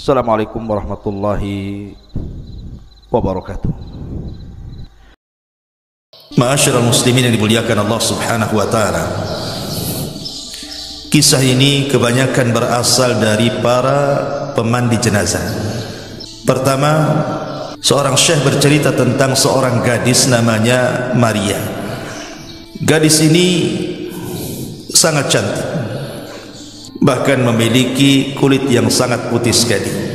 Assalamualaikum warahmatullahi wabarakatuh. Ma'asyiral muslimin yang dimuliakan Allah Subhanahu wa taala. Kisah ini kebanyakan berasal dari para pemandi jenazah. Pertama, seorang syekh bercerita tentang seorang gadis namanya Maria. Gadis ini sangat cantik, bahkan memiliki kulit yang sangat putih sekali.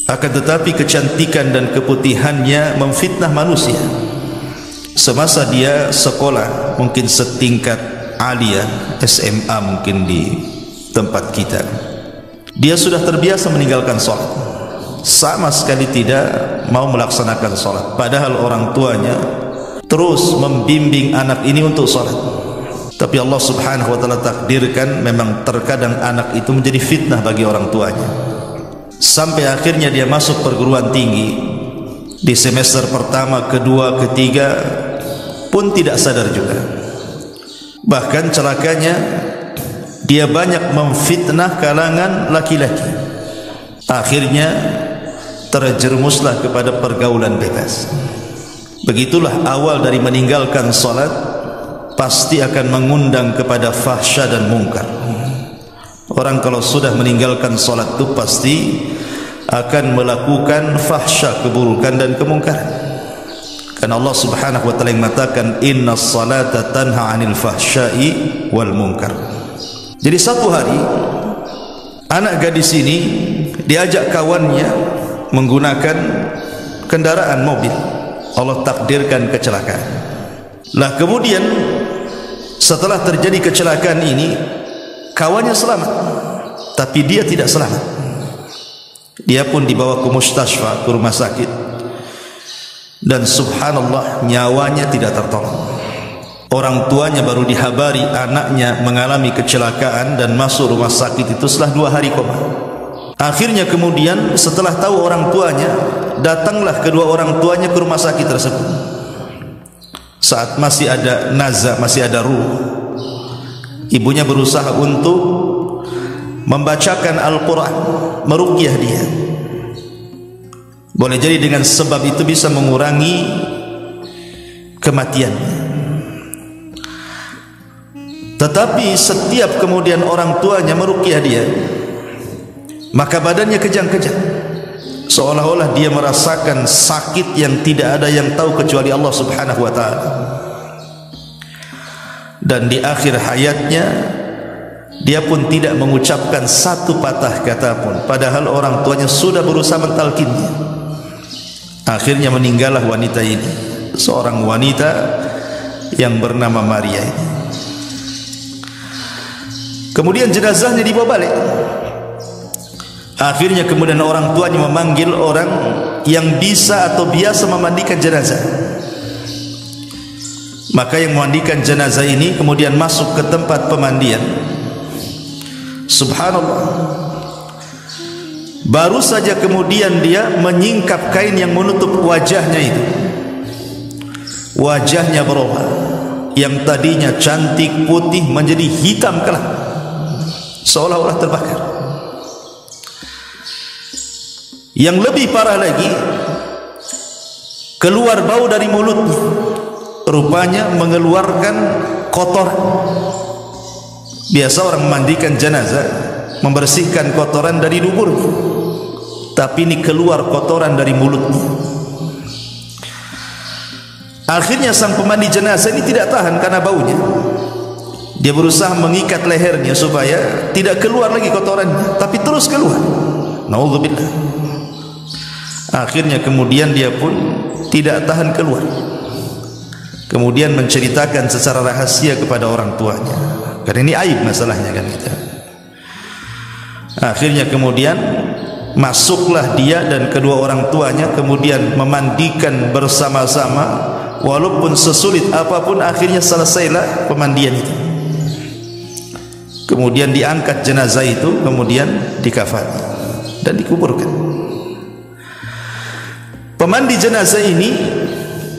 Akan tetapi kecantikan dan keputihannya memfitnah manusia. Semasa dia sekolah, mungkin setingkat aliyah, SMA mungkin di tempat kita, dia sudah terbiasa meninggalkan sholat, sama sekali tidak mau melaksanakan sholat, padahal orang tuanya terus membimbing anak ini untuk sholat. Tapi Allah Subhanahu wa taala takdirkan memang terkadang anak itu menjadi fitnah bagi orang tuanya. Sampai akhirnya dia masuk perguruan tinggi. Di semester pertama, kedua, ketiga pun tidak sadar juga. Bahkan celakanya dia banyak memfitnah kalangan laki-laki. Akhirnya terjerumuslah kepada pergaulan bebas. Begitulah awal dari meninggalkan salat, pasti akan mengundang kepada fahsya dan mungkar. Orang kalau sudah meninggalkan salat itu pasti akan melakukan fahsya, keburukan dan kemungkaran. Karena Allah Subhanahu wa taala yang mengatakan innas salata tanha 'anil fahsya'i wal munkar. Jadi satu hari anak gadis ini diajak kawannya menggunakan kendaraan mobil. Allah takdirkan kecelakaan. Lah kemudian setelah terjadi kecelakaan ini, kawannya selamat, tapi dia tidak selamat. Dia pun dibawa ke mustasfa, ke rumah sakit, dan subhanallah nyawanya tidak tertolong. Orang tuanya baru dihabari anaknya mengalami kecelakaan dan masuk rumah sakit itu setelah 2 hari koma. Akhirnya kemudian setelah tahu orang tuanya, datanglah kedua orang tuanya ke rumah sakit tersebut. Saat masih ada nazah, masih ada ruh, ibunya berusaha untuk membacakan Al-Quran, meruqyah dia. Boleh jadi dengan sebab itu bisa mengurangi kematiannya. Tetapi setiap kemudian orang tuanya meruqyah dia, maka badannya kejang-kejang, seolah-olah dia merasakan sakit yang tidak ada yang tahu kecuali Allah Subhanahu wa taala. Dan di akhir hayatnya dia pun tidak mengucapkan satu patah kata pun, padahal orang tuanya sudah berusaha mentalkinnya. Akhirnya meninggallah wanita ini, seorang wanita yang bernama Maria ini. Kemudian jenazahnya dibawa balik. Akhirnya kemudian orang tuanya memanggil orang yang bisa atau biasa memandikan jenazah. Maka yang memandikan jenazah ini kemudian masuk ke tempat pemandian. Subhanallah, baru saja kemudian dia menyingkap kain yang menutup wajahnya itu, wajahnya berubah, yang tadinya cantik putih menjadi hitam kelam, seolah-olah terbakar. Yang lebih parah lagi, keluar bau dari mulutnya, rupanya mengeluarkan kotoran. Biasa orang memandikan jenazah membersihkan kotoran dari duburnya, tapi ini keluar kotoran dari mulutnya. Akhirnya sang pemandi jenazah ini tidak tahan karena baunya. Dia berusaha mengikat lehernya supaya tidak keluar lagi kotorannya, tapi terus keluar. Naudzubillah. Akhirnya kemudian dia pun tidak tahan keluar. Kemudian menceritakan secara rahasia kepada orang tuanya. karena ini aib masalahnya kan gitu. Akhirnya kemudian masuklah dia dan kedua orang tuanya, kemudian memandikan bersama-sama. Walaupun sesulit apapun, akhirnya selesailah pemandian itu. Kemudian diangkat jenazah itu, kemudian dikafani dan dikuburkan. Pemandi jenazah ini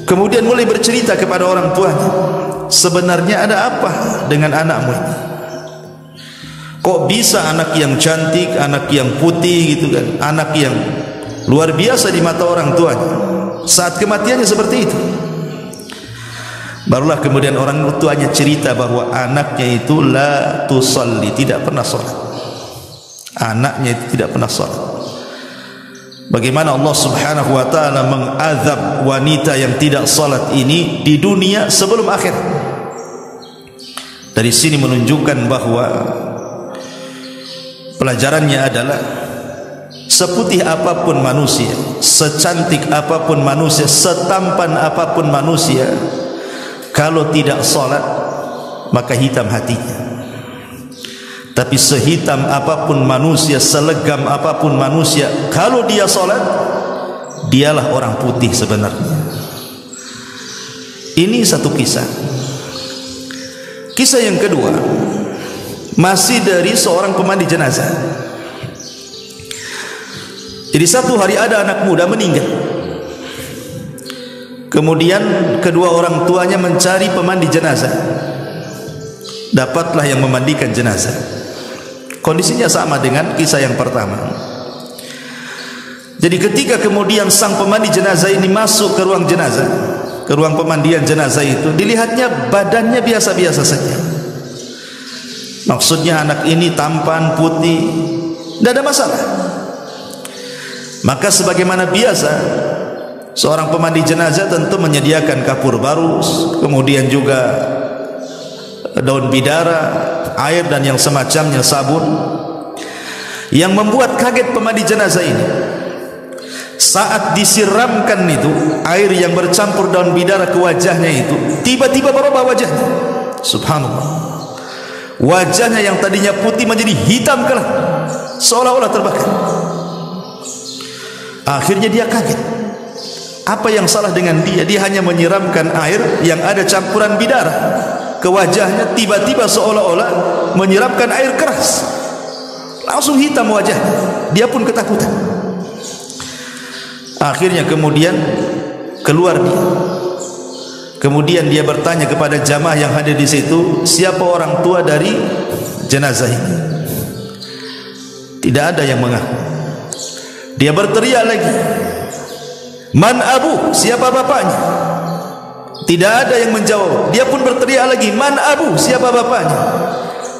kemudian mulai bercerita kepada orang tuanya, sebenarnya ada apa dengan anakmu ini? Kok bisa anak yang cantik, anak yang putih gitu kan, anak yang luar biasa di mata orang tuanya, saat kematiannya seperti itu? Barulah kemudian orang tuanya cerita bahwa anaknya itu la tusalli, tidak pernah salat. Anaknya itu tidak pernah salat. Bagaimana Allah Subhanahu wa taala mengazab wanita yang tidak salat ini di dunia sebelum akhir. Dari sini menunjukkan bahwa pelajarannya adalah seputih apapun manusia, secantik apapun manusia, setampan apapun manusia, kalau tidak salat maka hitam hatinya. Tapi sehitam apapun manusia, selegam apapun manusia, kalau dia salat, dialah orang putih sebenarnya. Ini satu kisah. Kisah yang kedua masih dari seorang pemandi jenazah. Jadi satu hari ada anak muda meninggal. Kemudian kedua orang tuanya mencari pemandi jenazah. Dapatlah yang memandikan jenazah. Kondisinya sama dengan kisah yang pertama. Jadi ketika kemudian sang pemandi jenazah ini masuk ke ruang jenazah, ke ruang pemandian jenazah itu, dilihatnya badannya biasa-biasa saja. Maksudnya anak ini tampan, putih, tidak ada masalah. Maka sebagaimana biasa, seorang pemandi jenazah tentu menyediakan kapur baru, kemudian juga daun bidara, air dan yang semacamnya, sabun. Yang membuat kaget pemandi jenazah ini, saat disiramkan itu air yang bercampur daun bidara ke wajahnya itu, tiba-tiba berubah wajahnya. Subhanallah. Wajahnya yang tadinya putih menjadi hitam kelam, seolah-olah terbakar. Akhirnya dia kaget. Apa yang salah dengan dia? Dia hanya menyiramkan air yang ada campuran bidara ke wajahnya, tiba-tiba seolah-olah menyiramkan air keras, langsung hitam wajah. Dia pun ketakutan. Akhirnya kemudian keluar dia. Kemudian dia bertanya kepada jamaah yang hadir di situ, siapa orang tua dari jenazah ini? Tidak ada yang mengaku. Dia berteriak lagi, man abu, siapa bapaknya? Tidak ada yang menjawab. Dia pun berteriak lagi, man abu, siapa bapaknya?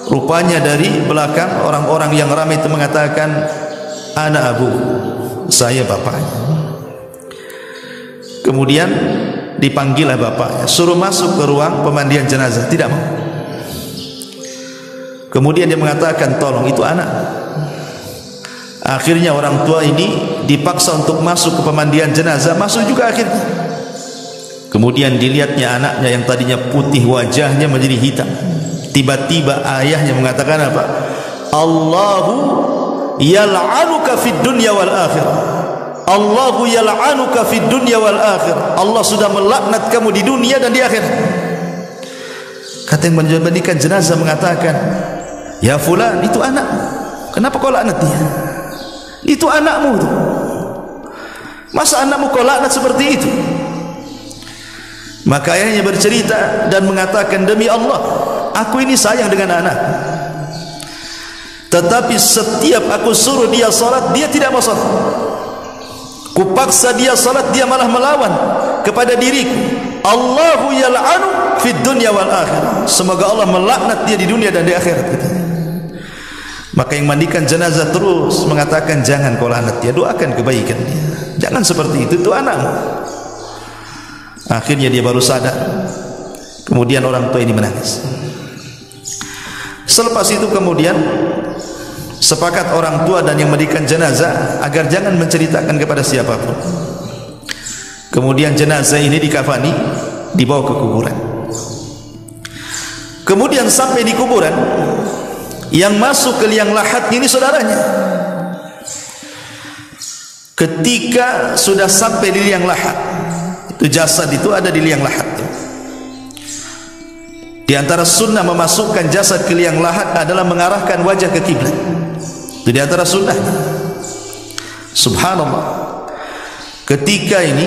Rupanya dari belakang orang-orang yang ramai itu mengatakan, ana abu, saya bapaknya. Kemudian dipanggillah bapaknya, suruh masuk ke ruang pemandian jenazah. Tidak mau. Kemudian dia mengatakan, tolong, itu anak. Akhirnya orang tua ini dipaksa untuk masuk ke pemandian jenazah, masuk juga akhirnya. Kemudian dilihatnya anaknya yang tadinya putih, wajahnya menjadi hitam. Tiba-tiba ayahnya mengatakan apa? Allahu yal'anuka fid dunya wal akhirah. Allahu yal'anuka fid dunya wal akhirah. Allah sudah melaknat kamu di dunia dan di akhirat. Kata yang memandikan jenazah mengatakan, ya fulan, itu anak. Kenapa kau laknat dia? Itu anakmu tuh. Masa anakmu kau laknat seperti itu? Maka ayahnya bercerita dan mengatakan, demi Allah, aku ini sayang dengan anak. Tetapi setiap aku suruh dia salat, dia tidak mau salat. Kupaksa dia salat, dia malah melawan kepada diriku. Allahu yal'anu fid dunya wal akhirah. Semoga Allah melaknat dia di dunia dan di akhirat, katanya. Maka yang mandikan jenazah terus mengatakan, jangan kau laknat dia, doakan kebaikan dia. Jangan seperti itu anakmu. Akhirnya dia baru sadar. Kemudian orang tua ini menangis. Selepas itu kemudian sepakat orang tua dan yang mandikan jenazah agar jangan menceritakan kepada siapapun. Kemudian jenazah ini dikafani, dibawa ke kuburan. Kemudian sampai di kuburan, yang masuk ke liang lahat ini saudaranya. Ketika sudah sampai di liang lahat, itu jasad itu ada di liang lahat. Di antara sunnah memasukkan jasad ke liang lahat adalah mengarahkan wajah ke kiblat. Itu di antara sunnah. Subhanallah. Ketika ini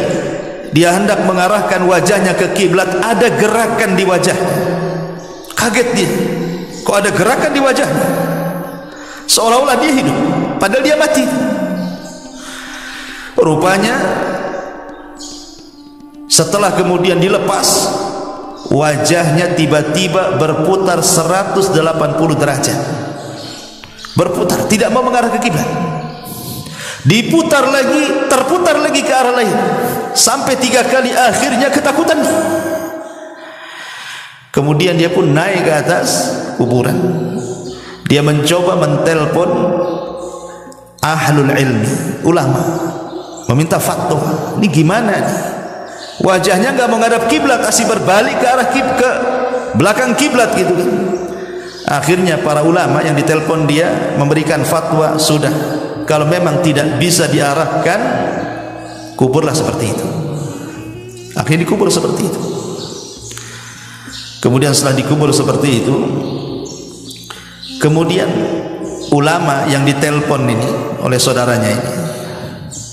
dia hendak mengarahkan wajahnya ke kiblat, ada gerakan di wajahnya. Kaget dia, kok ada gerakan di wajahnya, seolah-olah dia hidup padahal dia mati. Rupanya setelah kemudian dilepas, wajahnya tiba-tiba berputar 180 derajat, berputar, tidak mau mengarah ke kiblat. Diputar lagi, terputar lagi ke arah lain, sampai 3 kali. Akhirnya ketakutan. Kemudian dia pun naik ke atas kuburan. Dia mencoba mentelpon ahlul ilmi, ulama, meminta fatwa. Ini gimana nih? Wajahnya nggak menghadap kiblat, asih berbalik ke arah ke belakang kiblat gitu kan. Akhirnya para ulama yang ditelepon dia memberikan fatwa, sudah, kalau memang tidak bisa diarahkan, kuburlah seperti itu. Akhirnya dikubur seperti itu. Kemudian setelah dikubur seperti itu, kemudian ulama yang ditelepon ini oleh saudaranya ini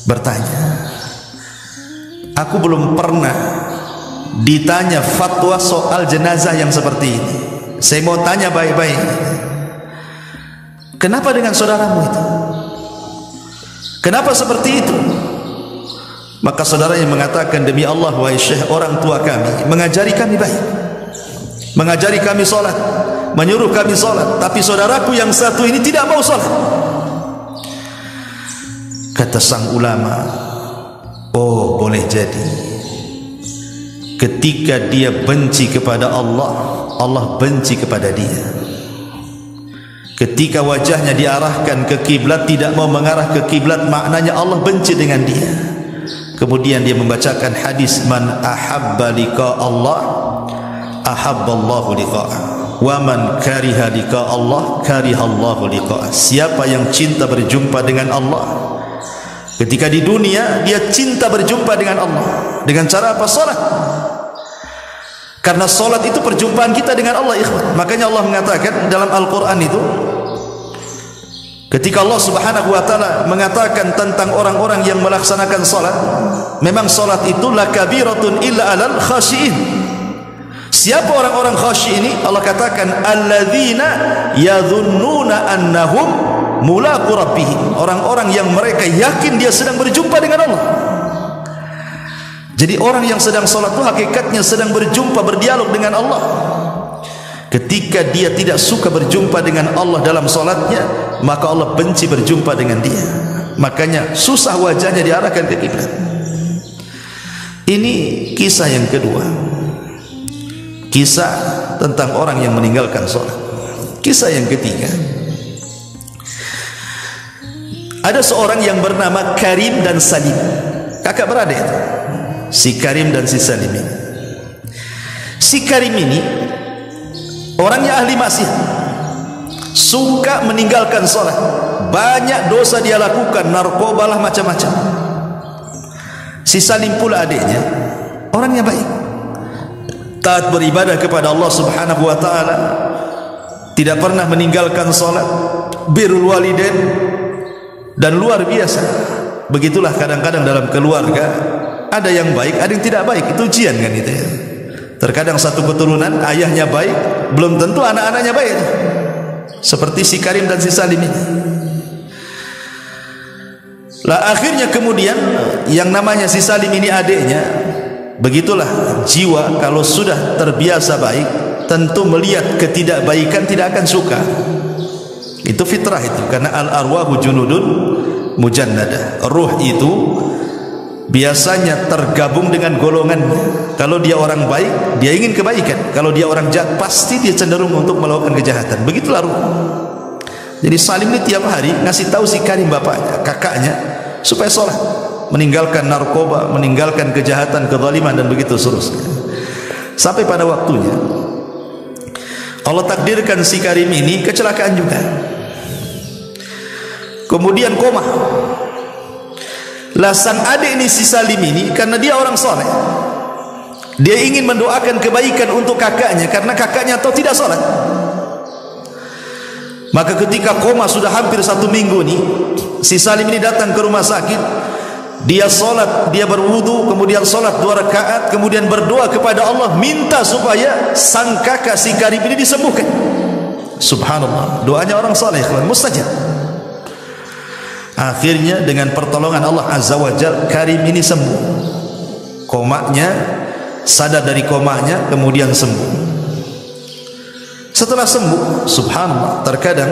bertanya, aku belum pernah ditanya fatwa soal jenazah yang seperti ini. Saya mau tanya baik-baik, kenapa dengan saudaramu itu? Kenapa seperti itu? Maka saudaranya mengatakan, demi Allah wahai Syekh, orang tua kami mengajari kami baik, mengajari kami sholat, menyuruh kami sholat, tapi saudaraku yang satu ini tidak mau sholat. Kata sang ulama, oh boleh jadi ketika dia benci kepada Allah, Allah benci kepada dia. Ketika wajahnya diarahkan ke kiblat, tidak mau mengarah ke kiblat, maknanya Allah benci dengan dia. Kemudian dia membacakan hadis, man ahabba liqa Allah ahabballahu liqa'ah, wa man kariha liqa Allah karihallahu liqa'ah. Siapa yang cinta berjumpa dengan Allah, ketika di dunia dia cinta berjumpa dengan Allah. Dengan cara apa? Salat. Karena salat itu perjumpaan kita dengan Allah, ikhwan. Makanya Allah mengatakan dalam Al-Quran itu, ketika Allah subhanahu wa ta'ala mengatakan tentang orang-orang yang melaksanakan salat, memang salat itu lakabiratun illa alal khashiin. Siapa orang-orang khasyi ini? Allah katakan alladzina yadhunnuna annahum mulaqu rabbihim, orang-orang yang mereka yakin dia sedang berjumpa dengan Allah. Jadi orang yang sedang salat itu hakikatnya sedang berjumpa, berdialog dengan Allah. Ketika dia tidak suka berjumpa dengan Allah dalam salatnya, maka Allah benci berjumpa dengan dia. Makanya susah wajahnya diarahkan ke kiblat. Ini kisah yang kedua, kisah tentang orang yang meninggalkan salat. Kisah yang ketiga, ada seorang yang bernama Karim dan Salim, kakak beradik itu, si Karim dan si Salim ini. Si Karim ini orangnya ahli maksiat, suka meninggalkan salat, banyak dosa dia lakukan, narkoba lah, macam-macam. Si Salim pula adiknya, orangnya baik, taat beribadah kepada Allah subhanahu wa ta'ala, tidak pernah meninggalkan salat, birrul walidain, dan luar biasa. Begitulah kadang-kadang dalam keluarga, ada yang baik, ada yang tidak baik. Itu ujian kan itu ya. Terkadang satu keturunan ayahnya baik, belum tentu anak-anaknya baik. Seperti si Karim dan si Salim ini. Lah akhirnya kemudian yang namanya si Salim ini adiknya, begitulah jiwa kalau sudah terbiasa baik, tentu melihat ketidakbaikan tidak akan suka. Itu fitrah itu, karena al-arwahu junudun mujannadah. Ruh itu biasanya tergabung dengan golongannya. Kalau dia orang baik, dia ingin kebaikan. Kalau dia orang jahat, pasti dia cenderung untuk melakukan kejahatan. Begitulah ruh. Jadi Salim ini tiap hari ngasih tahu si Karim, bapaknya, kakaknya, supaya sholat, meninggalkan narkoba, meninggalkan kejahatan, kezaliman, dan begitu seterusnya. Sampai pada waktunya Allah takdirkan si Karim ini kecelakaan juga, kemudian koma. Lah sang adik ini si Salim ini, karena dia orang soleh, dia ingin mendoakan kebaikan untuk kakaknya karena kakaknya atau tidak sholat. Maka ketika koma sudah hampir 1 minggu nih, si Salim ini datang ke rumah sakit. Dia sholat, dia berwudu, kemudian sholat 2 rakaat, kemudian berdoa kepada Allah, minta supaya sang kakak si Karim ini disembuhkan. Subhanallah, doanya orang soleh, mustajab. Akhirnya dengan pertolongan Allah Azza wa Jalla, Karim ini sembuh. Komanya, sadar dari komanya, kemudian sembuh. Setelah sembuh, subhanallah, terkadang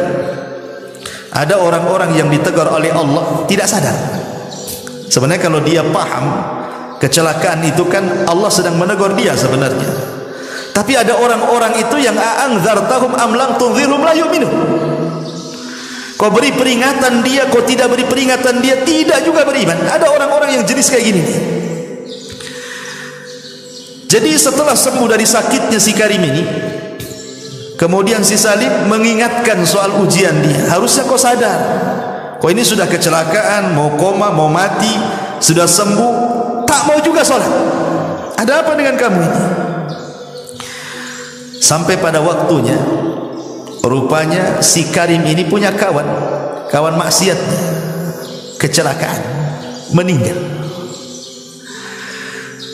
ada orang-orang yang ditegur oleh Allah tidak sadar. Sebenarnya kalau dia paham kecelakaan itu kan Allah sedang menegur dia sebenarnya. Tapi ada orang-orang itu yang a'anzartahum am lam tunzirhum la yu'minun. Kau beri peringatan dia, kau tidak beri peringatan dia, tidak juga beriman. Ada orang-orang yang jenis kayak gini nih. Jadi setelah sembuh dari sakitnya si Karim ini, kemudian si Salim mengingatkan soal ujian dia. Harusnya kau sadar, kau ini sudah kecelakaan, mau koma, mau mati, sudah sembuh, tak mau juga sholat. Ada apa dengan kamu ini? Sampai pada waktunya, rupanya si Karim ini punya kawan maksiatnya, kecelakaan, meninggal.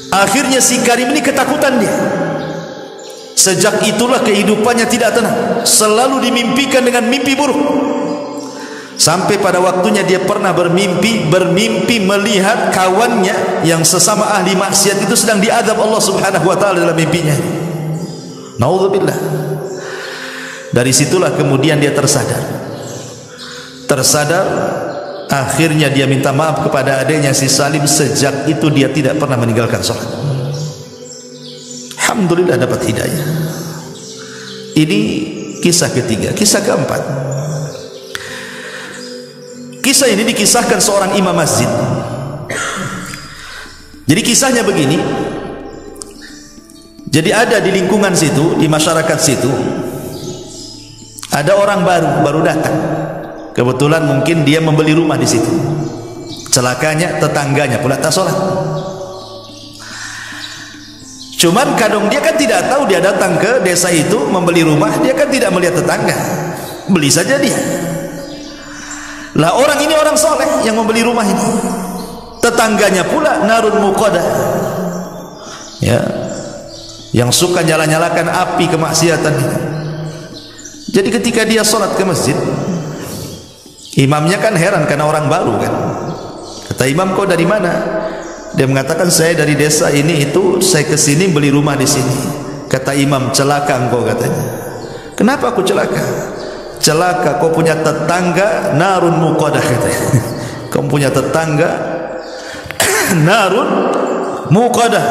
Akhirnya si Karim ini ketakutan dia. Sejak itulah kehidupannya tidak tenang, selalu dimimpikan dengan mimpi buruk. Sampai pada waktunya dia pernah bermimpi melihat kawannya yang sesama ahli maksiat itu sedang diazab Allah Subhanahu wa taala dalam mimpinya. Naudzubillah. Dari situlah kemudian dia tersadar. Akhirnya dia minta maaf kepada adiknya si Salim. Sejak itu dia tidak pernah meninggalkan sholat. Alhamdulillah dapat hidayah. Ini kisah ketiga. Kisah keempat, kisah ini dikisahkan seorang imam masjid. Jadi kisahnya begini. Jadi ada di lingkungan situ, di masyarakat situ, ada orang baru datang. Kebetulan mungkin dia membeli rumah di situ. Celakanya tetangganya pula tak sholat. Cuman kadang dia kan tidak tahu, dia datang ke desa itu membeli rumah, dia kan tidak melihat tetangga, beli saja dia. Lah orang ini orang soleh yang membeli rumah ini, tetangganya pula narun muqadah, ya, yang suka nyala-nyalakan api kemaksiatan ini. Jadi ketika dia sholat ke masjid, imamnya kan heran karena orang baru kan. Kata imam, kau dari mana? Dia mengatakan, saya dari desa ini itu, saya ke sini beli rumah di sini. Kata imam, celaka engkau katanya. Kenapa aku celaka? Celaka, kau punya tetangga narun muqadah katanya. Kau punya tetangga narun muqadah,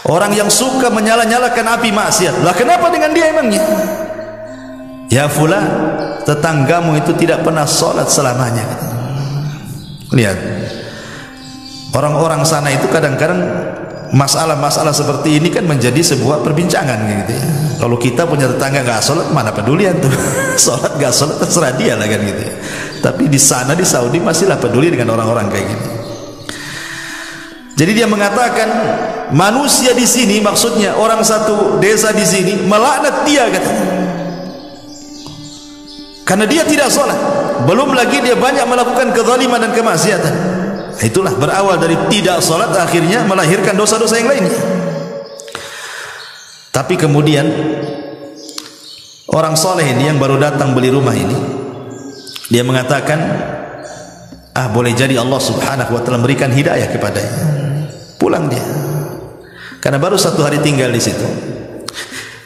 orang yang suka menyala-nyalakan api maksiat. Lah kenapa dengan dia emangnya? Ya fulan, tetanggamu itu tidak pernah sholat selamanya. Lihat, orang-orang sana itu kadang-kadang masalah-masalah seperti ini kan menjadi sebuah perbincangan gitu ya. Kalau kita punya tetangga nggak sholat, mana pedulian tuh. Sholat nggak sholat terserah dia lah kan gitu ya. Tapi di sana di Saudi masihlah peduli dengan orang-orang kayak gini. Jadi dia mengatakan, manusia di sini, maksudnya orang satu desa di sini, melaknat dia katanya, karena dia tidak sholat. Belum lagi dia banyak melakukan kezaliman dan kemaksiatan. Itulah berawal dari tidak sholat, akhirnya melahirkan dosa-dosa yang lainnya. Tapi kemudian orang soleh ini yang baru datang beli rumah ini, dia mengatakan, boleh jadi Allah Subhanahu wa taala memberikan hidayah kepadanya. Pulang dia, karena baru 1 hari tinggal di situ.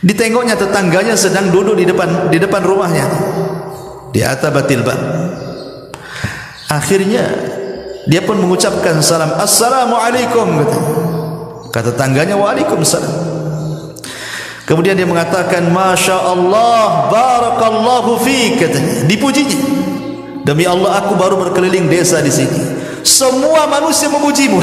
Ditengoknya tetangganya sedang duduk di depan rumahnya, di atabatil bab. Akhirnya dia pun mengucapkan salam, assalamualaikum, kata tetangganya, waalaikumsalam. Kemudian dia mengatakan, masya Allah, barakallahu fiik, katanya, dipujinya. Demi Allah, aku baru berkeliling desa di sini, semua manusia memujimu.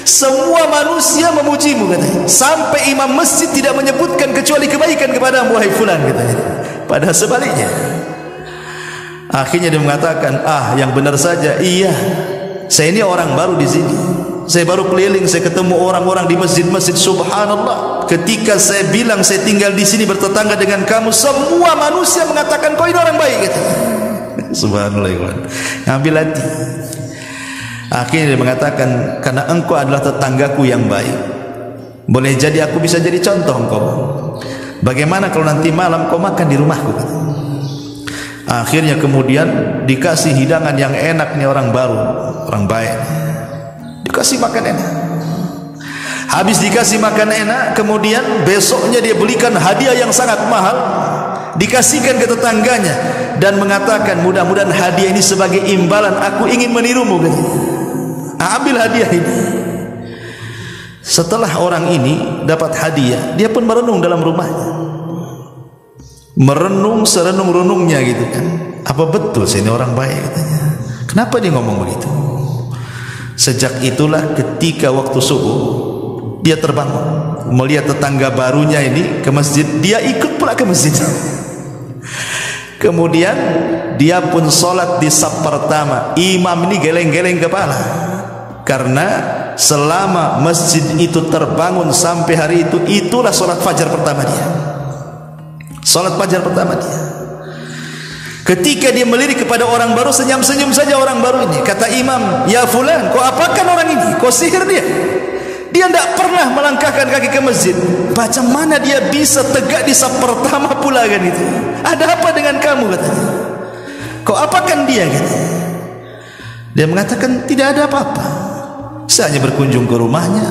Semua manusia memujimu katanya. Sampai imam masjid tidak menyebutkan kecuali kebaikan kepadamu wahai fulan katanya. Padahal sebaliknya. Akhirnya dia mengatakan, yang benar saja, iya, saya ini orang baru di sini. Saya baru keliling, saya ketemu orang-orang di masjid-masjid. Subhanallah, ketika saya bilang saya tinggal di sini bertetangga dengan kamu, semua manusia mengatakan kau ini orang baik katanya. Subhanallah, ngambil hati. Akhirnya dia mengatakan, karena engkau adalah tetanggaku yang baik, boleh jadi aku bisa jadi contoh engkau. Bagaimana kalau nanti malam kau makan di rumahku? Akhirnya kemudian dikasih hidangan yang enak nih orang baru, orang baik, dikasih makan enak. Habis dikasih makan enak, kemudian besoknya dia belikan hadiah yang sangat mahal, dikasihkan ke tetangganya dan mengatakan, mudah-mudahan hadiah ini sebagai imbalan aku ingin menirumu. Ambil hadiah ini. Setelah orang ini dapat hadiah, dia pun merenung dalam rumahnya, merenung serenung-renungnya gitu kan. Apa betul saya ini orang baik katanya? Kenapa dia ngomong begitu? Sejak itulah ketika waktu subuh dia terbangun, melihat tetangga barunya ini ke masjid, dia ikut pula ke masjid. Kemudian dia pun sholat di saf pertama. Imam ini geleng-geleng kepala, karena selama masjid itu terbangun sampai hari itu, itulah sholat fajar pertama dia. Sholat fajar pertama dia. Ketika dia melirik kepada orang baru, senyum-senyum saja orang baru ini. Kata imam, ya fulan, kau apakan orang ini? Kau sihir dia? Dia tidak pernah melangkahkan kaki ke masjid. Macam mana dia bisa tegak di saf pertama pula kan itu? Ada apa dengan kamu katanya? Kau apakan dia katanya? Dia mengatakan tidak ada apa-apa. Saya hanya berkunjung ke rumahnya,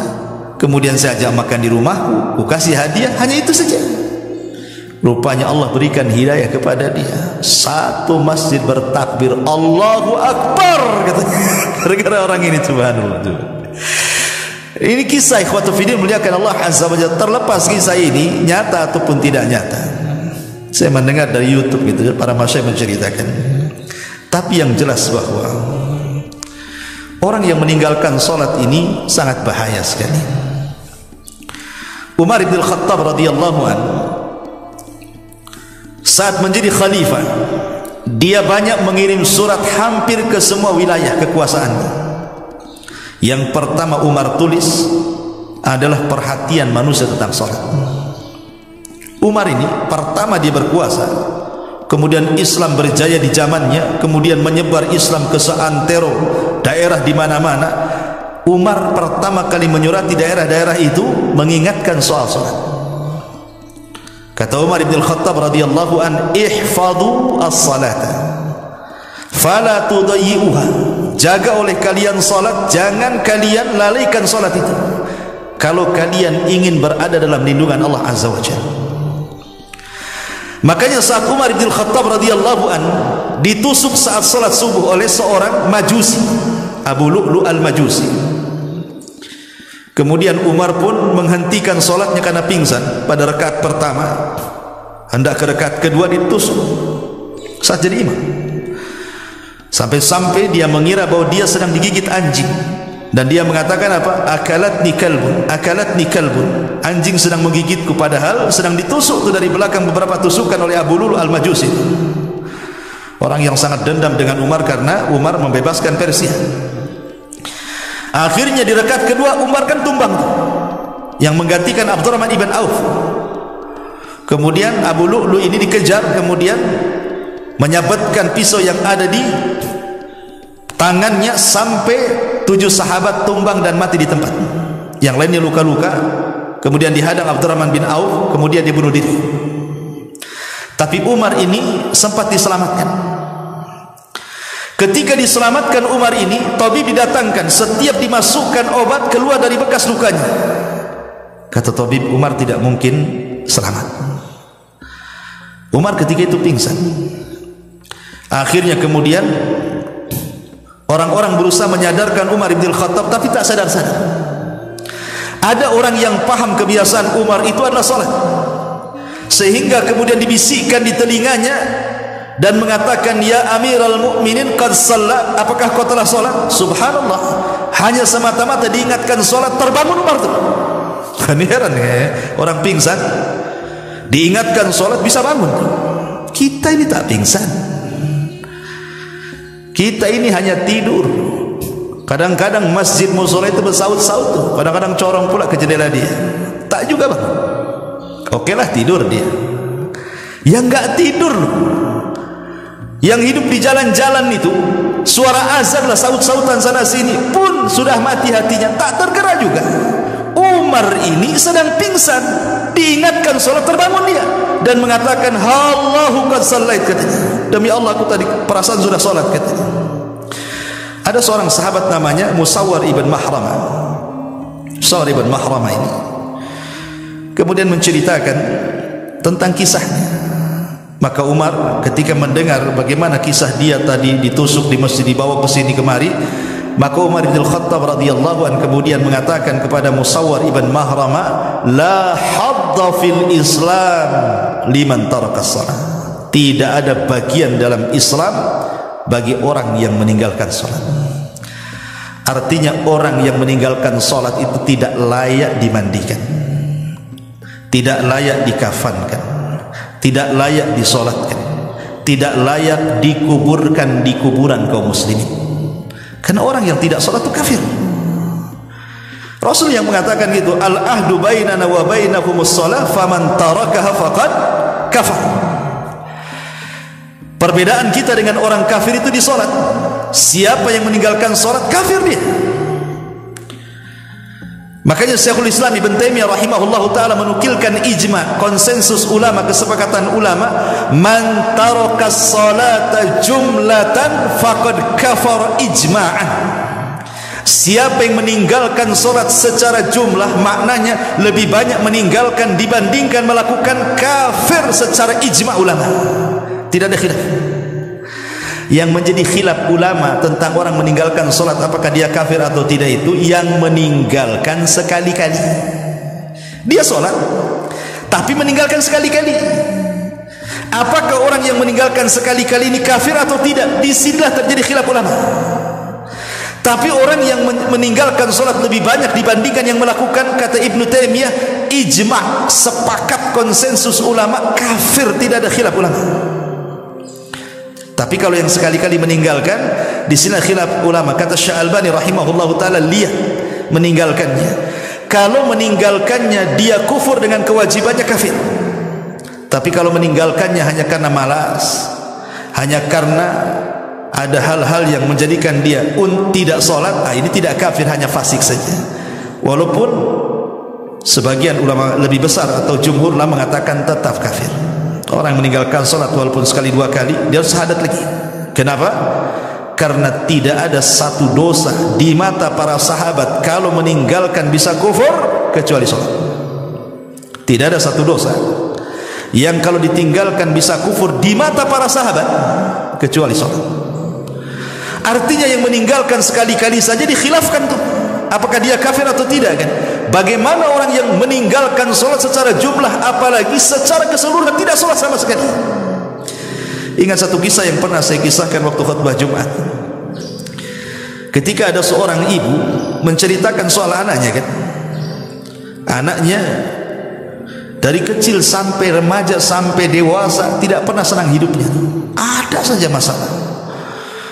kemudian saya ajak makan di rumahku, ku kasih hadiah, hanya itu saja. Rupanya Allah berikan hidayah kepada dia. Satu masjid bertakbir Allahu Akbar katanya, gara-gara orang ini. Subhanallah. Ini kisah ikhwatu fiddin muliakan Allah Azza wa Jalla. Terlepas kisah ini nyata ataupun tidak nyata, saya mendengar dari YouTube gitu, para masyayikh menceritakan. Tapi yang jelas bahwa orang yang meninggalkan salat ini sangat bahaya sekali. Umar bin Khattab radhiyallahu anhu saat menjadi khalifah, dia banyak mengirim surat hampir ke semua wilayah kekuasaannya. Yang pertama Umar tulis adalah perhatian manusia tentang salat. Umar ini pertama dia berkuasa, kemudian Islam berjaya di zamannya, kemudian menyebar Islam ke seantero daerah di mana-mana. Umar pertama kali menyurati daerah-daerah itu mengingatkan soal salat. Kata Umar bin Khattab radhiyallahu an, ihfadhu as-salata fala tudayyi'uha. Jaga oleh kalian salat, jangan kalian lalaikan salat itu, kalau kalian ingin berada dalam lindungan Allah Azza wa Jalla. Makanya saat Umar bin Khattab radhiyallahu an ditusuk saat salat subuh oleh seorang Majusi, Abu Lu'lu' al-Majusi. Kemudian Umar pun menghentikan salatnya karena pingsan pada rakaat pertama. Hendak ke rakaat kedua ditusuk saat jadi imam. Sampai-sampai dia mengira bahwa dia sedang digigit anjing, dan dia mengatakan apa? Akalatni kalbun, akalatni kalbun. Anjing sedang menggigitku, padahal sedang ditusuk itu dari belakang beberapa tusukan oleh Abu Lu'lu' al-Majusi. Orang yang sangat dendam dengan Umar karena Umar membebaskan Persia. Akhirnya di rakaat kedua Umar kan tumbang tuh, yang menggantikan Abdurrahman ibn Auf. Kemudian Abu Lu'lu' ini dikejar, kemudian menyabetkan pisau yang ada di tangannya sampai 7 sahabat tumbang dan mati di tempat. Yang lainnya luka-luka. Kemudian dihadang Abdurrahman bin Auf, kemudian dia bunuh diri. Tapi Umar ini sempat diselamatkan. Ketika diselamatkan Umar ini, tabib didatangkan, setiap dimasukkan obat keluar dari bekas lukanya. Kata tabib, Umar tidak mungkin selamat. Umar ketika itu pingsan. Akhirnya kemudian orang-orang berusaha menyadarkan Umar bin Khattab, tapi tak sadar-sadar. Ada orang yang paham kebiasaan Umar itu adalah salat, sehingga kemudian dibisikkan di telinganya dan mengatakan, ya Amirul Mukminin qad shalla, apakah kau telah salat? Subhanallah, hanya semata-mata diingatkan sholat terbangun Umar tuh. Kan heran ya, orang pingsan diingatkan sholat bisa bangun. Kita ini tak pingsan, kita ini hanya tidur. Kadang-kadang masjid musola itu bersaut-saut tuh, kadang-kadang corong pula ke jendela dia, tak juga bang. Oke lah tidur dia. Yang enggak tidur, yang hidup di jalan-jalan itu, suara azan lah, saut-sautan sana sini pun sudah mati hatinya, tak tergerak juga. Umar ini sedang pingsan, diingatkan sholat terbangun dia dan mengatakan Allahu qad shallait, katanya, demi Allah aku tadi perasaan sudah sholat, katanya. Ada seorang sahabat namanya Musawwar ibn Mahramah. Musawwar ibn Mahramah ini kemudian menceritakan tentang kisahnya. Maka Umar ketika mendengar bagaimana kisah dia tadi ditusuk di masjid, dibawa ke sini kemari, maka Umar bin Khattab radhiyallahu anhu kemudian mengatakan kepada Musawwar ibn Mahramah, la hadda fil Islam liman taraka shalah. Tidak ada bagian dalam Islam bagi orang yang meninggalkan salat. Artinya orang yang meninggalkan salat itu tidak layak dimandikan, tidak layak dikafankan, tidak layak disolatkan, tidak layak dikuburkan di kuburan kaum muslimin. Karena orang yang tidak salat itu kafir. Rasul yang mengatakan gitu, al-ahdu bainana wa bainakumus shalah faman tarakaha faqad kafar. Perbedaan kita dengan orang kafir itu di salat. Siapa yang meninggalkan salat kafir dia. Makanya Syekhul Islam Ibn Taimiyah rahimahullahu taala menukilkan ijma, konsensus ulama, kesepakatan ulama, man taraka salata jumlatan faqad kafar ijma'an. Siapa yang meninggalkan salat secara jumlah, maknanya lebih banyak meninggalkan dibandingkan melakukan, kafir secara ijma ulama. Tidak ada khilaf. Yang menjadi khilaf ulama tentang orang meninggalkan salat apakah dia kafir atau tidak itu yang meninggalkan sekali-kali. Dia salat tapi meninggalkan sekali-kali. Apakah orang yang meninggalkan sekali-kali ini kafir atau tidak? Disinilah terjadi khilaf ulama. Tapi orang yang meninggalkan salat lebih banyak dibandingkan yang melakukan, kata Ibnu Taimiyah, ijma', sepakat konsensus ulama, kafir, tidak ada khilaf ulama. Tapi kalau yang sekali-kali meninggalkan, di sini khilaf ulama. Kata Syekh Albani rahimahullahu taala, lihat meninggalkannya. Kalau meninggalkannya dia kufur dengan kewajibannya, kafir. Tapi kalau meninggalkannya hanya karena malas, hanya karena ada hal-hal yang menjadikan dia tidak sholat, ini tidak kafir, hanya fasik saja. Walaupun sebagian ulama lebih besar atau jumhur ulama mengatakan tetap kafir. Orang meninggalkan sholat walaupun sekali dua kali, dia harus syahadat lagi. Kenapa? Karena tidak ada satu dosa di mata para sahabat kalau meninggalkan bisa kufur kecuali sholat. Tidak ada satu dosa yang kalau ditinggalkan bisa kufur di mata para sahabat kecuali sholat. Artinya yang meninggalkan sekali-kali saja dikhilafkan tuh, apakah dia kafir atau tidak, kan? Bagaimana orang yang meninggalkan sholat secara jumlah, apalagi secara keseluruhan tidak sholat sama sekali. Ingat satu kisah yang pernah saya kisahkan waktu khutbah Jumat. Ketika ada seorang ibu menceritakan soal anaknya, kan? Anaknya dari kecil sampai remaja sampai dewasa tidak pernah senang hidupnya. Ada saja masalah.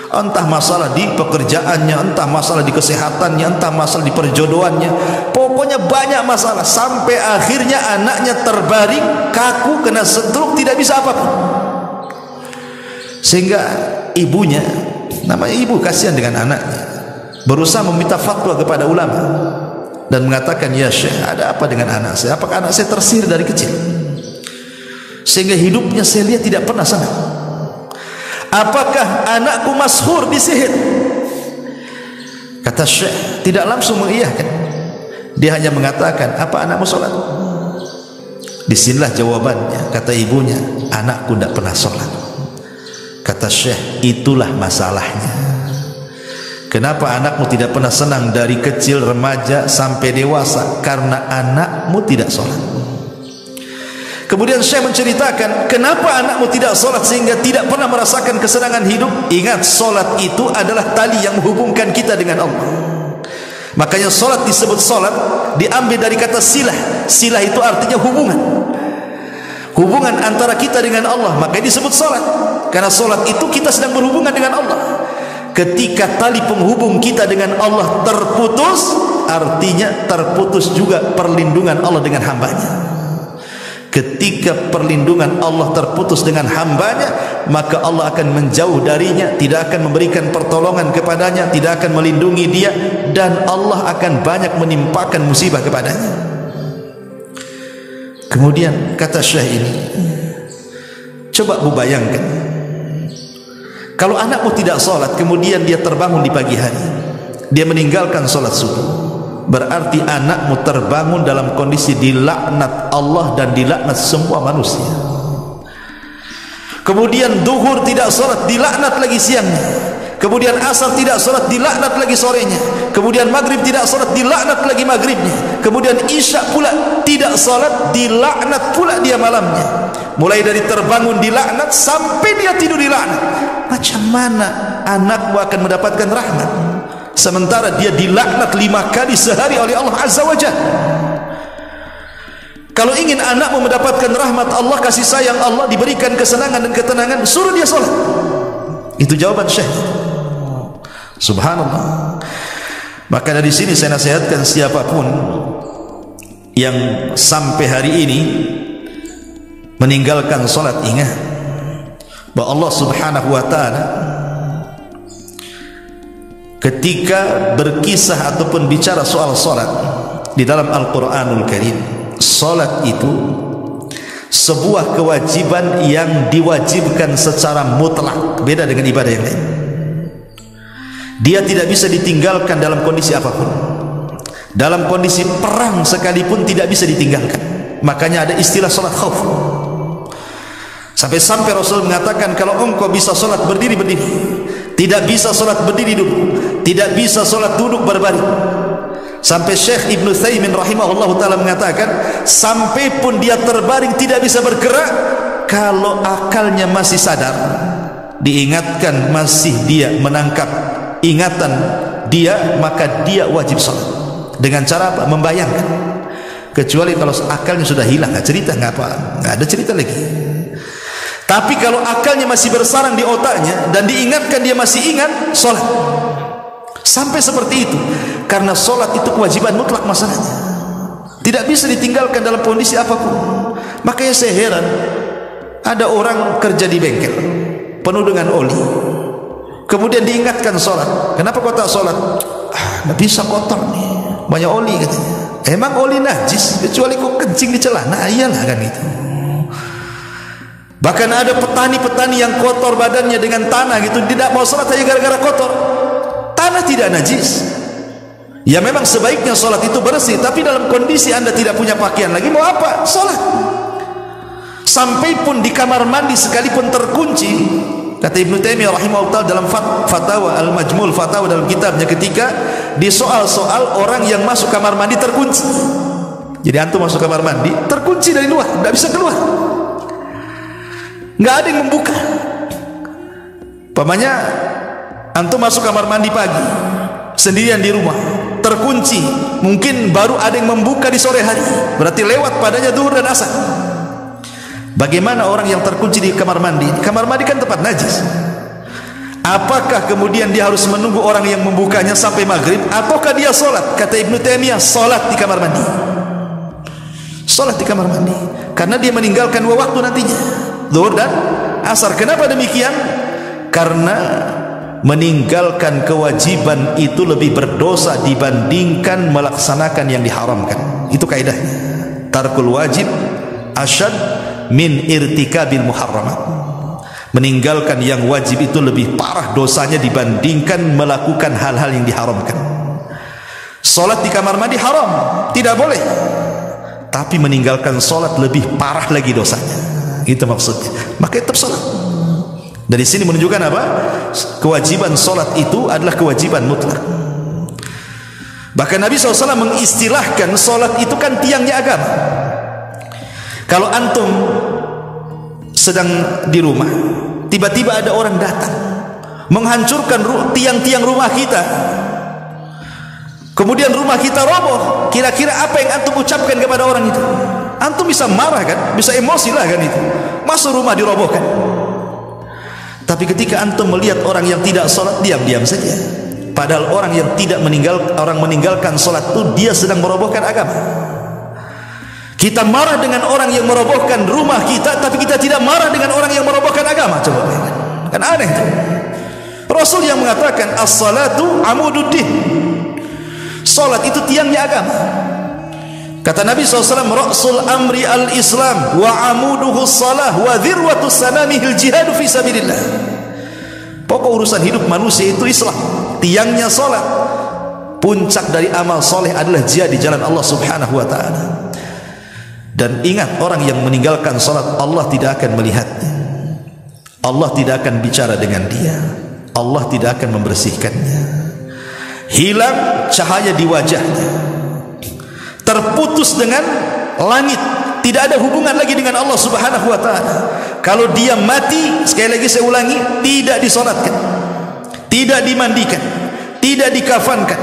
Entah masalah di pekerjaannya, entah masalah di kesehatannya, entah masalah di perjodohannya. Pokoknya banyak masalah, sampai akhirnya anaknya terbaring kaku, kena stroke, tidak bisa apapun. Sehingga ibunya, namanya ibu kasihan dengan anaknya, berusaha meminta fatwa kepada ulama dan mengatakan, ya Syekh, ada apa dengan anak saya? Apakah anak saya tersihir dari kecil sehingga hidupnya saya lihat tidak pernah senang? Apakah anakku masyhur disihir? Kata Syekh tidak langsung mengiyakan, dia hanya mengatakan, apa anakmu sholat? Disinilah jawabannya, kata ibunya, anakku tidak pernah sholat. Kata Syekh, itulah masalahnya. Kenapa anakmu tidak pernah senang dari kecil, remaja sampai dewasa? Karena anakmu tidak sholat. Kemudian Syekh menceritakan, kenapa anakmu tidak sholat sehingga tidak pernah merasakan kesenangan hidup? Ingat, sholat itu adalah tali yang menghubungkan kita dengan Allah. Makanya solat disebut solat diambil dari kata silah. Silah itu artinya hubungan, hubungan antara kita dengan Allah. Makanya disebut solat, karena solat itu kita sedang berhubungan dengan Allah. Ketika tali penghubung kita dengan Allah terputus, artinya terputus juga perlindungan Allah dengan hambanya. Ketika perlindungan Allah terputus dengan hambanya, maka Allah akan menjauh darinya, tidak akan memberikan pertolongan kepadanya, tidak akan melindungi dia, dan Allah akan banyak menimpakan musibah kepadanya. Kemudian kata Syekh ini, coba bu bayangkan, kalau anakmu tidak sholat, kemudian dia terbangun di pagi hari, dia meninggalkan sholat subuh, berarti anakmu terbangun dalam kondisi dilaknat Allah dan dilaknat semua manusia. Kemudian duhur tidak sholat, dilaknat lagi siangnya. Kemudian asar tidak sholat, dilaknat lagi sorenya. Kemudian maghrib tidak sholat, dilaknat lagi maghribnya. Kemudian isya pula tidak sholat, dilaknat pula dia malamnya. Mulai dari terbangun dilaknat sampai dia tidur dilaknat. Macam mana anakmu akan mendapatkan rahmat sementara dia dilaknat 5 kali sehari oleh Allah Azza wa Jalla? Kalau ingin anakmu mendapatkan rahmat Allah, kasih sayang Allah, diberikan kesenangan dan ketenangan, suruh dia sholat. Itu jawaban Syekh. Subhanallah. Maka dari sini saya nasihatkan siapapun yang sampai hari ini meninggalkan sholat, ingat bahwa Allah Subhanahu wa ta'ala ketika berkisah ataupun bicara soal sholat di dalam Al-Quranul Karim, sholat itu sebuah kewajiban yang diwajibkan secara mutlak, beda dengan ibadah yang lain. Dia tidak bisa ditinggalkan dalam kondisi apapun. Dalam kondisi perang sekalipun tidak bisa ditinggalkan. Makanya ada istilah sholat khauf. Sampai-sampai Rasul mengatakan, kalau engkau bisa sholat berdiri, berdiri. Tidak bisa sholat berdiri, duduk. Tidak bisa sholat duduk berbaring. Sampai Syekh Ibn Utsaimin rahimahullah ta'ala mengatakan, sampai pun dia terbaring tidak bisa bergerak, kalau akalnya masih sadar, diingatkan masih dia menangkap ingatan dia, maka dia wajib sholat. Dengan cara apa? Membayangkan. Kecuali kalau akalnya sudah hilang, nggak cerita, nggak apa, nggak ada cerita lagi. Tapi kalau akalnya masih bersarang di otaknya dan diingatkan dia masih ingat, sholat. Sampai seperti itu, karena sholat itu kewajiban mutlak masalahnya, tidak bisa ditinggalkan dalam kondisi apapun. Makanya saya heran, ada orang kerja di bengkel penuh dengan oli, kemudian diingatkan sholat. Kenapa kau tak sholat? Nggak bisa, kotor nih, banyak oli katanya. Emang oli najis kecuali kau kencing di celana? Iyalah kan itu. Bahkan ada petani-petani yang kotor badannya dengan tanah gitu, tidak mau sholat hanya gara-gara kotor. Tanah tidak najis. Ya memang sebaiknya sholat itu bersih, tapi dalam kondisi anda tidak punya pakaian lagi, mau apa? Sholat. Sampai pun di kamar mandi sekalipun terkunci, kata Ibnu Taimiyah rahimahullah dalam Fatawa Al-Majmul, Fatawa dalam kitabnya, ketika di soal-soal orang yang masuk kamar mandi terkunci. Jadi antum masuk kamar mandi terkunci dari luar, tidak bisa keluar, nggak ada yang membuka. Pamannya antum masuk kamar mandi pagi sendirian di rumah, terkunci, mungkin baru ada yang membuka di sore hari, berarti lewat padanya zuhur dan asar. Bagaimana orang yang terkunci di kamar mandi? Kamar mandi kan tempat najis. Apakah kemudian dia harus menunggu orang yang membukanya sampai maghrib, ataukah dia sholat? Kata Ibnu Taimiyah, sholat di kamar mandi. Sholat di kamar mandi, karena dia meninggalkan 2 waktu nantinya, zuhur dan asar. Kenapa demikian? Karena meninggalkan kewajiban itu lebih berdosa dibandingkan melaksanakan yang diharamkan. Itu kaidahnya. Tarkul wajib asyad min irtikabil muharramat. Meninggalkan yang wajib itu lebih parah dosanya dibandingkan melakukan hal-hal yang diharamkan. Sholat di kamar mandi haram, tidak boleh. Tapi meninggalkan sholat lebih parah lagi dosanya. Itu maksudnya. Maka tetap sholat. Dari sini menunjukkan apa? Kewajiban sholat itu adalah kewajiban mutlak. Bahkan Nabi SAW mengistilahkan sholat itu kan tiangnya agama. Kalau antum sedang di rumah, tiba-tiba ada orang datang menghancurkan tiang-tiang rumah kita, kemudian rumah kita roboh, kira-kira apa yang antum ucapkan kepada orang itu? Antum bisa marah kan, bisa emosi lah kan itu. Masa rumah dirobohkan? Tapi ketika antum melihat orang yang tidak sholat, diam-diam saja. Padahal orang yang meninggalkan sholat itu dia sedang merobohkan agama. Kita marah dengan orang yang merobohkan rumah kita, tapi kita tidak marah dengan orang yang merobohkan agama. Coba bayangkan, kan aneh itu. Rasul yang mengatakan as-salatu amududdin, salat itu tiangnya agama. Kata Nabi SAW, ra'sul amri al-islam wa amuduhu salah wa dhirwatus sanamihil jihadu fi sabilillah. Pokok urusan hidup manusia itu Islam, tiangnya salat. Puncak dari amal soleh adalah jihad di jalan Allah Subhanahu wa ta'ala. Dan ingat, orang yang meninggalkan salat, Allah tidak akan melihatnya, Allah tidak akan bicara dengan dia, Allah tidak akan membersihkannya. Hilang cahaya di wajahnya, terputus dengan langit, tidak ada hubungan lagi dengan Allah Subhanahu wa ta'ala. Kalau dia mati, sekali lagi saya ulangi, tidak disolatkan, tidak dimandikan, tidak dikafankan,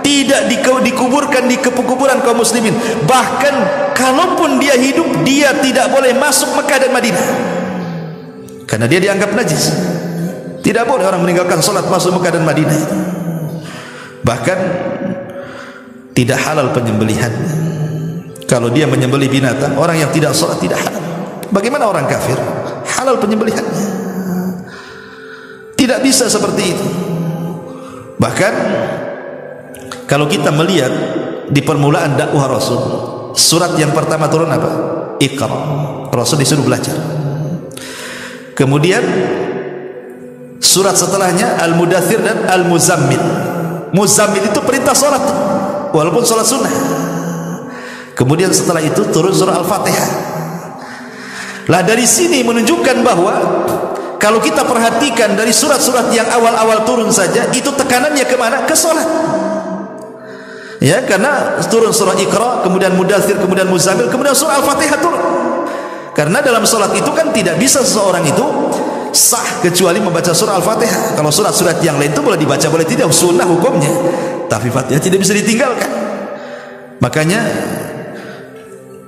tidak dikuburkan di kuburan kaum muslimin. Bahkan kalaupun dia hidup, dia tidak boleh masuk Mekah dan Madinah karena dia dianggap najis. Tidak boleh orang meninggalkan solat masuk Mekah dan Madinah. Bahkan tidak halal penyembelihannya. Kalau dia menyembelih binatang, orang yang tidak solat tidak halal. Bagaimana orang kafir? Halal penyembelihannya. Tidak bisa seperti itu. Bahkan kalau kita melihat di permulaan dakwah Rasul, surat yang pertama turun apa? Iqra. Rasul disuruh belajar. Kemudian surat setelahnya Al-Mudaththir dan Al-Muzammil. Muzammil itu perintah salat, walaupun salat sunnah. Kemudian setelah itu turun surah Al-Fatihah. Lah dari sini menunjukkan bahwa kalau kita perhatikan dari surat-surat yang awal-awal turun saja, itu tekanannya kemana? Ke salat. Ya, karena turun surah Iqra, kemudian Mudaththir, kemudian Muzammil, kemudian surah Al-Fatihah turun. Karena dalam salat itu kan tidak bisa seseorang itu sah kecuali membaca surah Al-Fatihah. Kalau surat-surat yang lain itu boleh dibaca, boleh tidak, sunnah hukumnya. Tapi Fatihah tidak bisa ditinggalkan. Makanya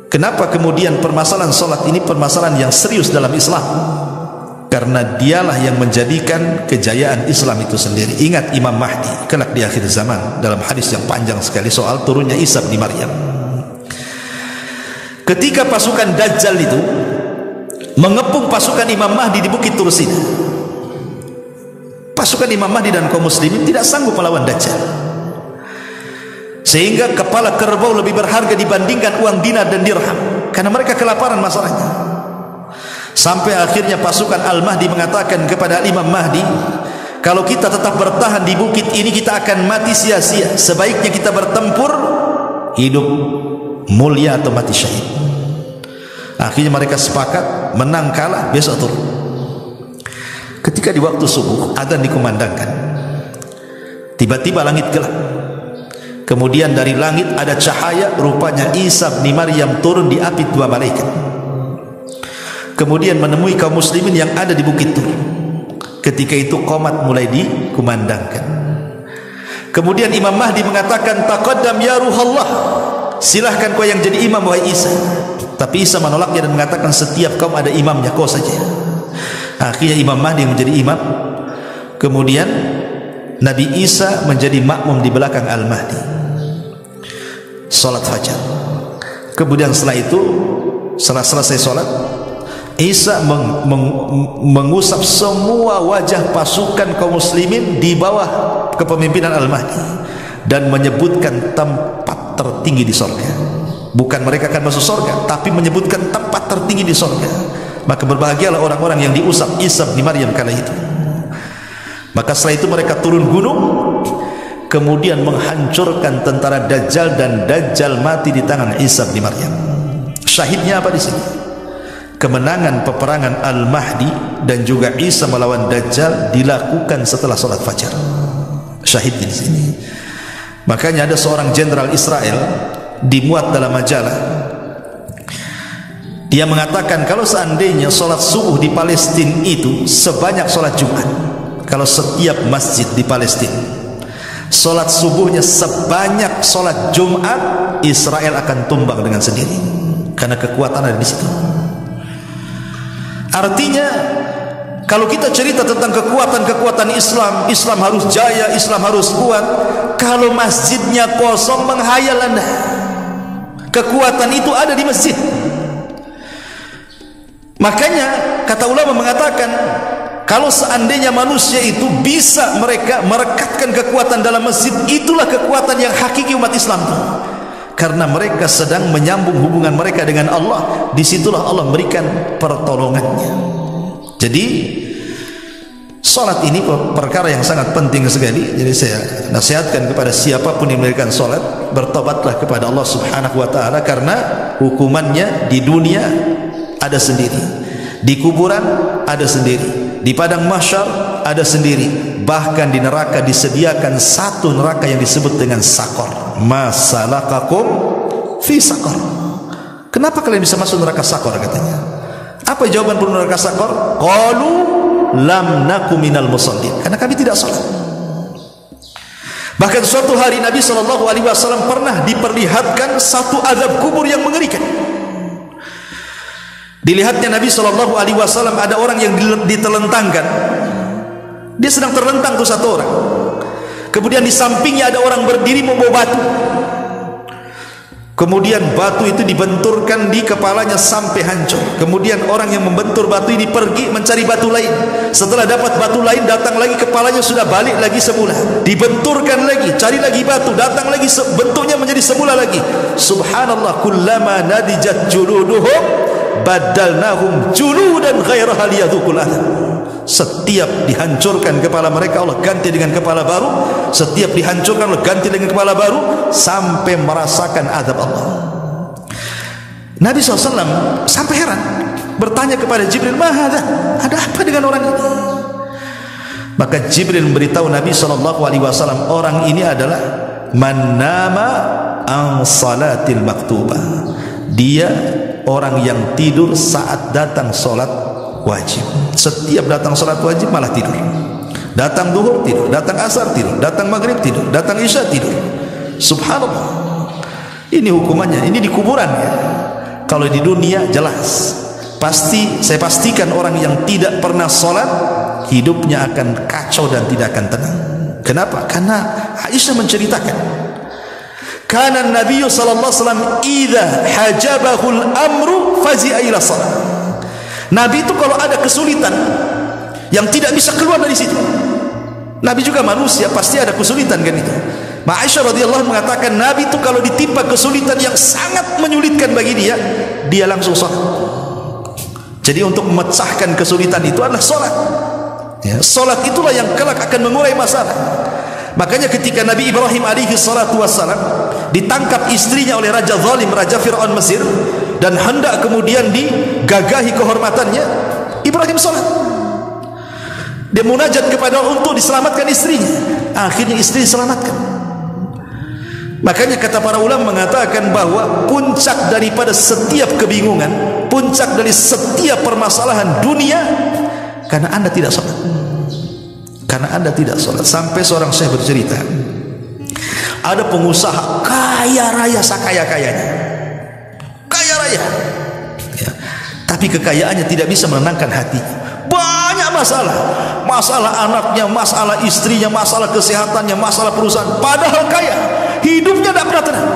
kenapa kemudian permasalahan salat ini permasalahan yang serius dalam Islam? Karena dialah yang menjadikan kejayaan Islam itu sendiri. Ingat Imam Mahdi kelak di akhir zaman, dalam hadis yang panjang sekali soal turunnya Isa bin Maryam. Ketika pasukan Dajjal itu mengepung pasukan Imam Mahdi di Bukit Tursina, pasukan Imam Mahdi dan kaum muslimin tidak sanggup melawan Dajjal, sehingga kepala kerbau lebih berharga dibandingkan uang dinar dan dirham, karena mereka kelaparan masalahnya. Sampai akhirnya pasukan Al-Mahdi mengatakan kepada Imam Mahdi, kalau kita tetap bertahan di bukit ini, kita akan mati sia-sia. Sebaiknya kita bertempur, hidup mulia atau mati syahid. Akhirnya mereka sepakat, menang kalah besok turun. Ketika di waktu subuh adzan dikumandangkan, tiba-tiba langit gelap. Kemudian dari langit ada cahaya, rupanya Isa bin Maryam turun diapit dua malaikat. Kemudian menemui kaum muslimin yang ada di Bukit Tur. Ketika itu qomat mulai dikumandangkan. Kemudian Imam Mahdi mengatakan, taqaddam ya ruhallah, silahkan kau yang jadi imam wahai Isa. Tapi Isa menolaknya dan mengatakan, setiap kaum ada imamnya, kau saja. Akhirnya Imam Mahdi menjadi imam. Kemudian Nabi Isa menjadi makmum di belakang Al-Mahdi, salat fajar. Kemudian setelah itu, setelah selesai salat, Isa mengusap semua wajah pasukan kaum muslimin di bawah kepemimpinan Al-Mahdi dan menyebutkan tempat tertinggi di sorga. Bukan mereka akan masuk sorga, tapi menyebutkan tempat tertinggi di sorga. Maka berbahagialah orang-orang yang diusap Isa bin Maryam kala itu. Maka setelah itu mereka turun gunung, kemudian menghancurkan tentara Dajjal, dan Dajjal mati di tangan Isa bin Maryam. Syahidnya apa di sini? Kemenangan peperangan Al-Mahdi dan juga Isa melawan Dajjal dilakukan setelah salat fajar. Syahid di sini. Makanya ada seorang jenderal Israel dimuat dalam majalah. Dia mengatakan kalau seandainya salat subuh di Palestina itu sebanyak salat Jumat, kalau setiap masjid di Palestina Solat subuhnya sebanyak solat Jumat, Israel akan tumbang dengan sendiri, karena kekuatan ada di situ. Artinya kalau kita cerita tentang kekuatan Islam, Islam harus jaya, Islam harus kuat. Kalau masjidnya kosong, menghayal Anda. Kekuatan itu ada di masjid. Makanya kata ulama mengatakan, kalau seandainya manusia itu bisa mereka merekatkan kekuatan dalam masjid, itulah kekuatan yang hakiki umat Islam. Karena mereka sedang menyambung hubungan mereka dengan Allah. Disitulah Allah memberikan pertolongannya. Jadi solat ini perkara yang sangat penting sekali. Jadi saya nasihatkan kepada siapapun yang memberikan solat, bertobatlah kepada Allah Subhanahu wa ta'ala, karena hukumannya di dunia ada sendiri, di kuburan ada sendiri, di padang mahsyar ada sendiri, bahkan di neraka disediakan satu neraka yang disebut dengan sakor. Masalakakum fi sakor. Kenapa kalian bisa masuk neraka sakor, katanya? Apa jawaban penduduk neraka sakor? Qalu lam naku minal musallin, karena kami tidak salat. Bahkan suatu hari Nabi SAW pernah diperlihatkan satu azab kubur yang mengerikan. Dilihatnya Nabi SAW ada orang yang ditelentangkan. Dia sedang terlentang tuh satu orang. Kemudian di sampingnya ada orang berdiri membawa batu. Kemudian batu itu dibenturkan di kepalanya sampai hancur. Kemudian orang yang membentur batu ini pergi mencari batu lain. Setelah dapat batu lain, datang lagi, kepalanya sudah balik lagi semula. Dibenturkan lagi, cari lagi batu, datang lagi, bentuknya menjadi semula lagi. Subhanallah, kullama nadijat juluduhum badalnahum juludan ghairaha liyadhuqul adab. Setiap dihancurkan kepala mereka, Allah ganti dengan kepala baru. Setiap dihancurkan, Allah ganti dengan kepala baru, sampai merasakan azab Allah. Nabi SAW sampai heran, bertanya kepada Jibril, "Mahadha?" Ada apa dengan orang ini? Maka Jibril memberitahu Nabi SAW, orang ini adalah man nama an salatil maktubah. Dia orang yang tidur saat datang solat wajib. Setiap datang salat wajib malah tidur. Datang duhur tidur, datang asar tidur, datang maghrib tidur, datang isya tidur. Subhanallah. Ini hukumannya, ini di kuburan ya. Kalau di dunia jelas, pasti saya pastikan orang yang tidak pernah salat hidupnya akan kacau dan tidak akan tenang. Kenapa? Karena Aisyah menceritakan, kana Nabi sallallahu alaihi wasallam idza hajabahul amru fazi'a ila salat. Nabi itu kalau ada kesulitan yang tidak bisa keluar dari situ, Nabi juga manusia, pasti ada kesulitan kan itu. Aisyah radhiyallahu mengatakan, Nabi itu kalau ditimpa kesulitan yang sangat menyulitkan bagi dia, dia langsung salat. Jadi untuk memecahkan kesulitan itu adalah salat. Ya, salat itulah yang kelak akan mengurai masalah. Makanya ketika Nabi Ibrahim alaihi salatu wassalam ditangkap istrinya oleh Raja Zalim, Raja Fir'aun Mesir, dan hendak kemudian digagahi kehormatannya, Ibrahim salat. Dia munajat kepada Allah untuk diselamatkan istrinya. Akhirnya istri diselamatkan. Makanya kata para ulama mengatakan bahwa puncak daripada setiap kebingungan, puncak dari setiap permasalahan dunia, karena Anda tidak salat. Karena Anda tidak salat. Sampai seorang syekh bercerita, ada pengusaha kaya raya sakaya-kayanya, kaya raya ya, tapi kekayaannya tidak bisa menenangkan hatinya. Banyak masalah, masalah anaknya, masalah istrinya, masalah kesehatannya, masalah perusahaan, padahal kaya, hidupnya tidak pernah tenang.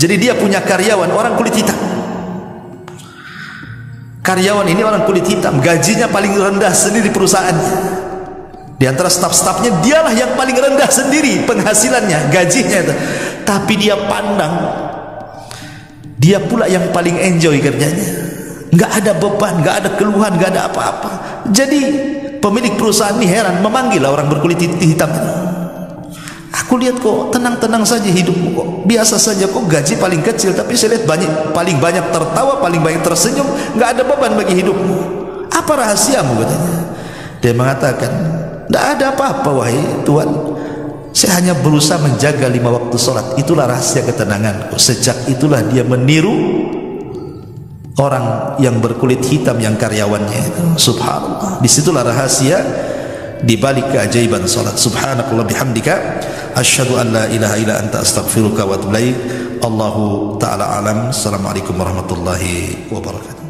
Jadi dia punya karyawan orang kulit hitam. Karyawan ini orang kulit hitam, gajinya paling rendah sendiri perusahaannya. Di antara staf-stafnya dialah yang paling rendah sendiri penghasilannya, gajinya itu. Tapi dia pandang, dia pula yang paling enjoy kerjanya. Nggak ada beban, nggak ada keluhan, nggak ada apa-apa. Jadi pemilik perusahaan ini heran, memanggil orang berkulit hitam ini. Aku lihat kok tenang-tenang saja hidupmu, kok biasa saja, kok gaji paling kecil, tapi saya lihat paling banyak tertawa, paling banyak tersenyum, nggak ada beban bagi hidupmu. Apa rahasiamu, katanya? Dia mengatakan, tidak ada apa-apa wahai Tuhan, saya hanya berusaha menjaga 5 waktu sholat, itulah rahasia ketenanganku. Sejak itulah dia meniru orang yang berkulit hitam yang karyawannya itu. Subhanallah. Disitulah rahasia di balik keajaiban salat. Subhanakallah bihamdika asyhadu an la ilaha illa anta astaghfiruka wa atubu ilaik. Allahu taala alam. Assalamualaikum warahmatullahi wabarakatuh.